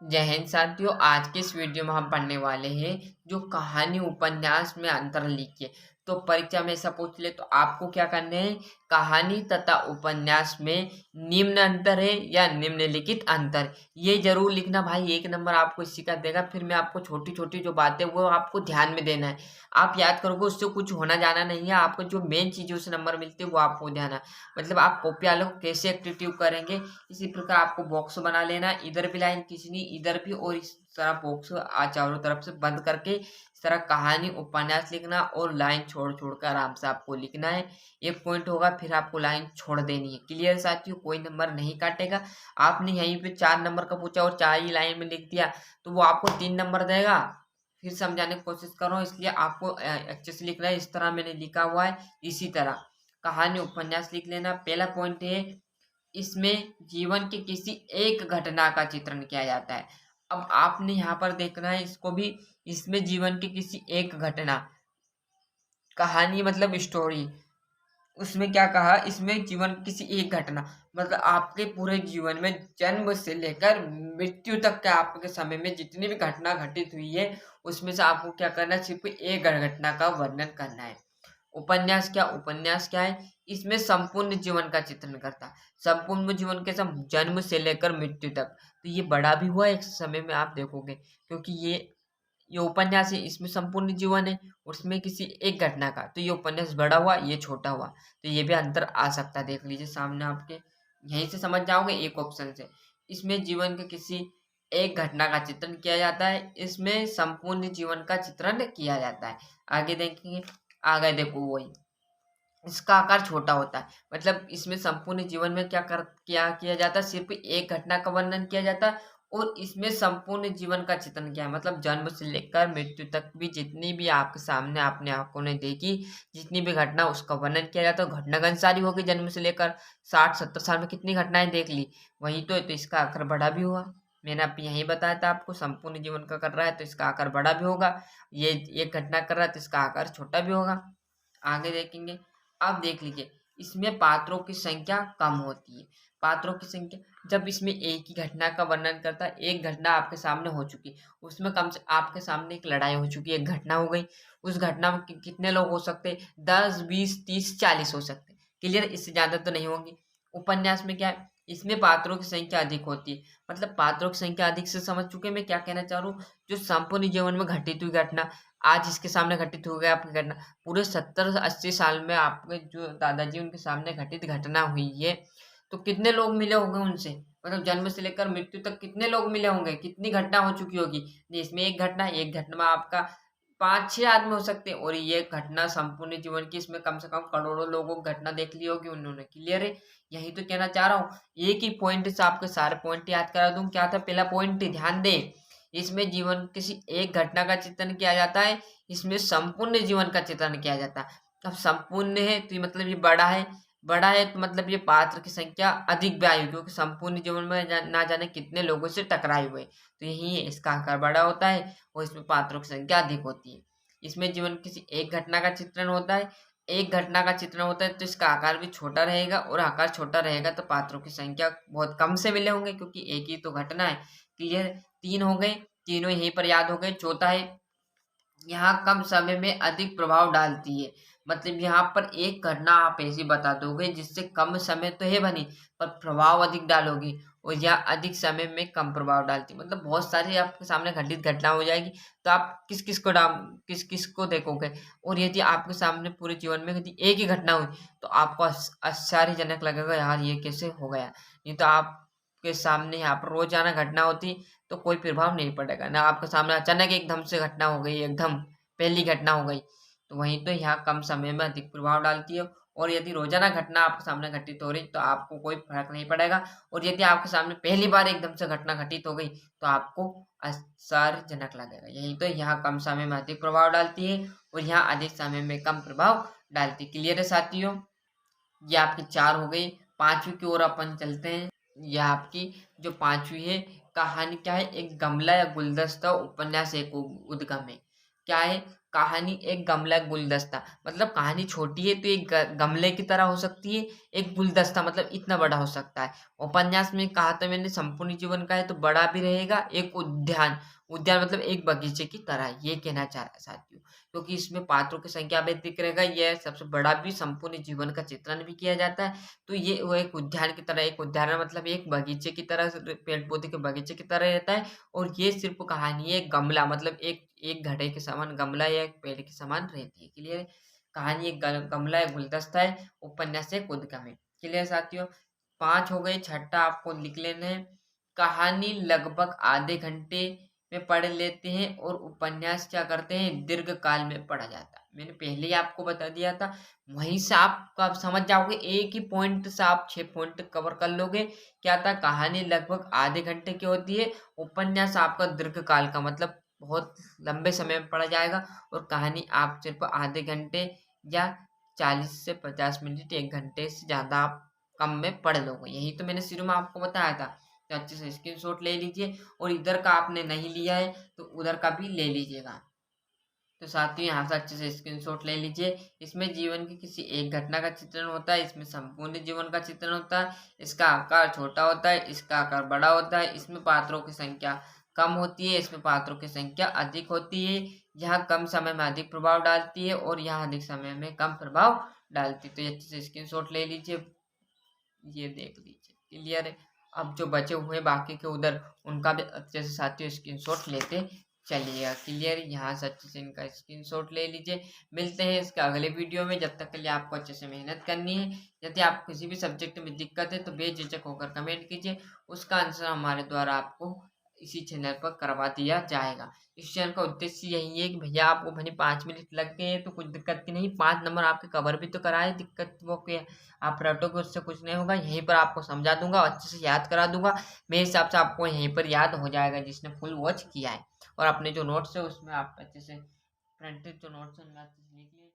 जय हिंद साथियों। आज के इस वीडियो में हम पढ़ने वाले हैं जो कहानी उपन्यास में अंतर लिखिए। तो परीक्षा में ऐसा पूछ ले तो आपको क्या करना है, कहानी तथा उपन्यास में निम्न अंतर है या निम्नलिखित अंतर, ये जरूर लिखना भाई। 1 नंबर आपको इसी का देगा। फिर मैं आपको छोटी छोटी जो बातें वो आपको ध्यान में देना है, आप याद करोगे, उससे कुछ होना जाना नहीं है। आपको जो मेन चीज़ों से नंबर मिलते हैं वो आपको ध्यान है। मतलब आप कॉपी वालों को कैसे एक्टिविटी करेंगे, इसी प्रकार आपको बॉक्स बना लेना, इधर भी लाइन खींचनी, इधर भी, और इस तरह बॉक्स चारों तरफ से बंद करके इस तरह कहानी उपन्यास लिखना, और लाइन छोड़ छोड़ कर आराम से आपको लिखना है। एक पॉइंट होगा, फिर आपको लाइन छोड़ देनी है। क्लियर साथियों, कोई नंबर नहीं काटेगा। आपने यहीं पे 4 नंबर का पूछा और 4 ही लाइन में लिख दिया तो वो आपको 3 नंबर देगा। फिर समझाने की कोशिश करो, इसलिए आपको अच्छे से लिखना है। इस तरह मैंने लिखा हुआ है, इसी तरह कहानी उपन्यास लिख लेना। पहला पॉइंट है, इसमें जीवन की किसी एक घटना का चित्रण किया जाता है। अब आपने यहाँ पर देखना है इसको भी, इसमें जीवन की किसी एक घटना, कहानी मतलब स्टोरी, उसमें क्या कहा, इसमें जीवन की किसी एक घटना मतलब आपके पूरे जीवन में जन्म से लेकर मृत्यु तक के आपके समय में जितनी भी घटना घटित हुई है, उसमें से आपको क्या करना है, सिर्फ एक घटना का वर्णन करना है। उपन्यास क्या है, इसमें संपूर्ण जीवन का चित्रण करता है। संपूर्ण जीवन के सब, जन्म से लेकर मृत्यु तक। तो ये बड़ा भी हुआ एक समय में, आप देखोगे, क्योंकि ये उपन्यास है, इसमें संपूर्ण जीवन है, उसमें किसी एक घटना का। तो ये उपन्यास बड़ा हुआ, ये छोटा हुआ, तो ये भी अंतर आ सकता है। देख लीजिए सामने आपके, यहीं से समझ जाओगे एक ऑप्शन से। इसमें जीवन के किसी एक घटना का चित्रण किया जाता है, इसमें संपूर्ण जीवन का चित्रण किया जाता है। आगे देखेंगे, आगे देखो वही, इसका आकार छोटा होता है। मतलब इसमें संपूर्ण जीवन में क्या किया जाता है, सिर्फ एक घटना का वर्णन किया जाता है, और इसमें संपूर्ण जीवन का चित्रण किया है। मतलब जन्म से लेकर मृत्यु तक भी जितनी भी आपके सामने आपने आंखों ने देखी, जितनी भी घटना, उसका वर्णन किया जाता है। घटना घनसारी होगी, जन्म से लेकर 60-70 साल में कितनी घटनाएं देख ली, वही तो इसका आकार बड़ा भी हुआ। मैंने आप यही बताया था आपको, संपूर्ण जीवन का कर रहा है तो इसका आकार बड़ा भी होगा, ये एक घटना कर रहा है तो इसका आकार छोटा भी होगा। आगे देखेंगे, अब देख लीजिए, इसमें पात्रों की संख्या कम होती है। पात्रों की संख्या, जब इसमें एक ही घटना का वर्णन करता है, एक घटना आपके सामने हो चुकी, उसमें कम से आपके सामने एक लड़ाई हो चुकी है, एक घटना हो गई, उस घटना में कितने लोग हो सकते हैं, 10, 20, 30, 40 हो सकते हैं। क्लियर, इससे ज्यादा तो नहीं होंगे। उपन्यास में क्या है, इसमें पात्रों की संख्या अधिक होती है। मतलब पात्रों की संख्या अधिक से समझ चुके, मैं क्या कहना चाह रहा हूँ, जो संपूर्ण जीवन में घटित हुई घटना, आज इसके सामने घटित हो गया आपकी घटना, पूरे 70-80 साल में आपके जो दादाजी उनके सामने घटित घटना हुई है, तो कितने लोग मिले होंगे उनसे, मतलब जन्म से लेकर मृत्यु तक कितने लोग मिले होंगे, कितनी घटना हो चुकी होगी। इसमें एक घटना में आपका 5-6 आदमी हो सकते हैं, और ये घटना संपूर्ण जीवन की, इसमें कम से कम करोड़ों लोगों की घटना देख ली होगी उन्होंने। क्लियर है, यही तो कहना चाह रहा हूँ। एक ही पॉइंट से आपके सारे पॉइंट याद करा दूं। क्या था पहला पॉइंट, ध्यान दे, इसमें जीवन किसी एक घटना का चित्रण किया जाता है, इसमें संपूर्ण जीवन का चित्रण किया जाता है। अब संपूर्ण है तो मतलब ये बड़ा है, बड़ा है तो मतलब ये पात्र की संख्या अधिक भी आई, क्योंकि संपूर्ण जीवन में ना जाने कितने लोगों से टकराए हुए, तो यही है, इसका आकार बड़ा होता है और इसमें पात्रों की संख्या अधिक होती है। इसमें जीवन किसी एक घटना का चित्रण होता है, एक घटना का चित्रण होता है तो इसका आकार भी छोटा रहेगा, और आकार छोटा रहेगा तो पात्रों की संख्या बहुत कम से मिले होंगे, क्योंकि एक ही तो घटना है। क्लियर, 3 हो गए, तीनों यहीं पर याद हो गए। चौथा है, यहाँ कम समय में अधिक प्रभाव डालती है। मतलब यहाँ पर एक घटना आप ऐसी बता दोगे जिससे कम समय तो है बनी, पर प्रभाव अधिक डालोगी, और यह अधिक समय में कम प्रभाव डालती, मतलब बहुत सारी आपके सामने घटित घटना हो जाएगी, तो आप किस किस को देखोगे। और यदि आपके सामने पूरे जीवन में यदि एक ही घटना हुई तो आपको आश्चर्यजनक लगेगा, यार ये कैसे हो गया। नहीं तो आपके सामने यहाँ पर रोजाना घटना होती तो कोई प्रभाव नहीं पड़ेगा ना, आपके सामने अचानक एकदम से घटना हो गई, एकदम पहली घटना हो गई, तो वहीं तो यहाँ कम समय में अधिक प्रभाव डालती है। और यदि रोजाना घटना आपके सामने घटित हो रही तो आपको कोई फर्क नहीं पड़ेगा, और यदि आपके सामने पहली बार एकदम से घटना घटित हो गई तो आपको आश्चर्यजनक लगेगा। यही तो, यहाँ कम समय में अधिक प्रभाव डालती है और यहाँ अधिक समय में कम प्रभाव डालती है। क्लियर है साथियों, ये आपकी 4 हो गई। पांचवी की ओर अपन चलते हैं। यह आपकी जो पांचवी है, कहानी क्या है, एक गमला या गुलदस्ता उपन्यास एक उद्गम है। क्या है? कहानी एक गमला गुलदस्ता, मतलब कहानी छोटी है तो एक गमले की तरह हो सकती है, एक गुलदस्ता मतलब इतना बड़ा हो सकता है। उपन्यास में कहा था मैंने संपूर्ण जीवन का है तो बड़ा भी रहेगा, एक उद्यान, उद्यान मतलब एक बगीचे की तरह, ये कहना चाह रहा साथियों। क्योंकि इसमें पात्रों की संख्या भी अधिक रहेगा, यह सबसे बड़ा भी संपूर्ण जीवन का चित्रण भी किया जाता है। तो ये वो एक उद्यान की तरह, एक उद्यान मतलब एक बगीचे की तरह, पेड़ पौधे के बगीचे की तरह रहता है। और ये सिर्फ कहानी है गमला, मतलब एक एक घड़े के समान गमला या एक पेड़ के समान रहती है। क्लियर है? कहानी एक गमला है, गुलदस्ता है, उपन्यास एक उद्गम है। क्लियर साथियों? 5 हो गए, छठा आपको लिख लेना है। कहानी लगभग आधे घंटे में पढ़ लेते हैं और उपन्यास क्या करते हैं, दीर्घ काल में पढ़ा जाता है। मैंने पहले ही आपको बता दिया था, वहीं से आप कब समझ जाओगे, एक ही पॉइंट से आप 6 पॉइंट कवर कर लोगे। क्या था? कहानी लगभग आधे घंटे की होती है, उपन्यास आपका दीर्घ काल का मतलब बहुत लंबे समय में पढ़ा जाएगा, और कहानी आप सिर्फ आधे घंटे या 40 से 50 मिनट, 1 घंटे से ज़्यादा आप कम में पढ़ लोगे। यही तो मैंने शुरू में आपको बताया था। तो अच्छे से स्क्रीनशॉट ले लीजिए, और इधर का आपने नहीं लिया है तो उधर का भी ले लीजिएगा। तो साथियों यहाँ से अच्छे से स्क्रीनशॉट ले लीजिए। इसमें जीवन की किसी एक घटना का चित्रण होता है, इसमें संपूर्ण जीवन का चित्रण होता है, इसका आकार छोटा होता है, इसका आकार बड़ा होता है, इसमें पात्रों की संख्या कम होती है, इसमें पात्रों की संख्या अधिक होती है, यहाँ कम समय में अधिक प्रभाव डालती है और यहाँ अधिक समय में कम प्रभाव डालती है। तो ये अच्छे से स्क्रीनशॉट ले लीजिए, ये देख लीजिए। क्लियर है? अब जो बचे हुए बाकी के उधर, उनका भी अच्छे से साथियों स्क्रीनशॉट लेते चलिएगा। क्लियर? यहाँ से अच्छे से इनका स्क्रीनशॉट ले लीजिए। मिलते हैं इसके अगले वीडियो में, जब तक के लिए आपको अच्छे से मेहनत करनी है। यदि आप किसी भी सब्जेक्ट में दिक्कत है तो बेझिझक होकर कमेंट कीजिए, उसका आंसर हमारे द्वारा आपको इसी चैनल पर करवा दिया जाएगा। इस चैनल का उद्देश्य यही है कि भैया आपको भले 5 मिनट लग गए हैं तो कुछ दिक्कत की नहीं, 5 नंबर आपके कवर भी तो कराए, दिक्कत वो क्या, आप रटोगे उससे कुछ नहीं होगा। यहीं पर आपको समझा दूंगा, अच्छे से याद करा दूंगा। मेरे हिसाब से आपको यहीं पर याद हो जाएगा जिसने फुल वॉच किया है। और अपने जो नोट्स है उसमें आप अच्छे से प्रिंटेड जो नोट्स है उनमें अच्छे से लिख लीजिए।